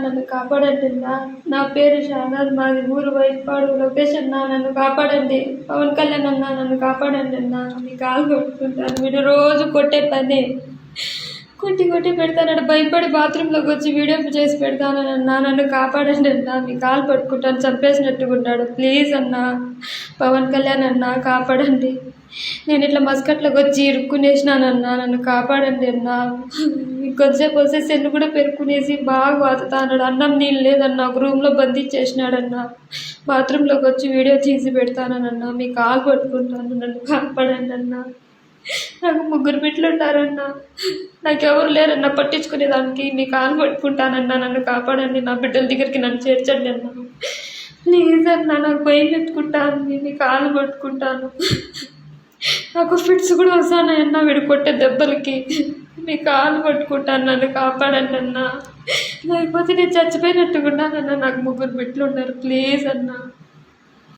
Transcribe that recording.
నన్ను కాపాడండి అన్నా. నా పేరు షానాజ్, మాది ఊరు వైపాడు, లొకేషన్ నన్ను కాపాడండి. పవన్ కళ్యాణ్ అన్నా నన్ను కాపాడండి అన్నా. మీ కాలు కొట్టుకుంటాను. మీరు రోజు కొట్టే పనే కొట్టి పెడతానని భయపడి బాత్రూంలోకి వచ్చి వీడియో చేసి పెడతానన్నా. నన్ను కాపాడండి అన్నా. మీ కాలు పట్టుకుంటాను, చంపేసినట్టుగా ఉంటాడు. ప్లీజ్ అన్నా, పవన్ కళ్యాణ్ అన్నా కాపాడండి. నేను ఇట్లా మస్కట్లోకి వచ్చి ఇరుక్కునేసినానన్నా. నన్ను కాపాడండి అన్నా. ఇంకొంచెంసేపు వస్తే సెల్లు కూడా పెరుక్కునేసి బాగా వాతుతా అన్నాడు. అన్నం నీళ్ళు లేదన్నా, ఒక రూమ్లో బంధించేసినాడన్నా. బాత్రూంలోకి వచ్చి వీడియో తీసి పెడతానన్నా. మీ కాలు పట్టుకుంటాను, నన్ను కాపాడండి అన్నా. నాకు 3 బిడ్డలు ఉంటారన్నా. నాకెవరు లేరన్నా పట్టించుకునేదానికి. మీ కాలు పట్టుకుంటానన్నా. నన్ను కాపాడండి. నా బిడ్డల దగ్గరికి నన్ను చేర్చండి అన్నా. ప్లీజ్ అన్నా, నాకు భయం ఎత్తుకుంటాను. మీ కాలు పట్టుకుంటాను. నాకు ఫిట్స్ కూడా వస్తానన్నా వీడు కొట్టే దెబ్బలకి. మీ కాలు పట్టుకుంటాను, నన్ను కాపాడండి అన్నా. లేకపోతే నేను చచ్చిపోయినట్టుకున్నానన్నా. నాకు 3 బిడ్డలు ఉన్నారు. ప్లీజ్ అన్నా.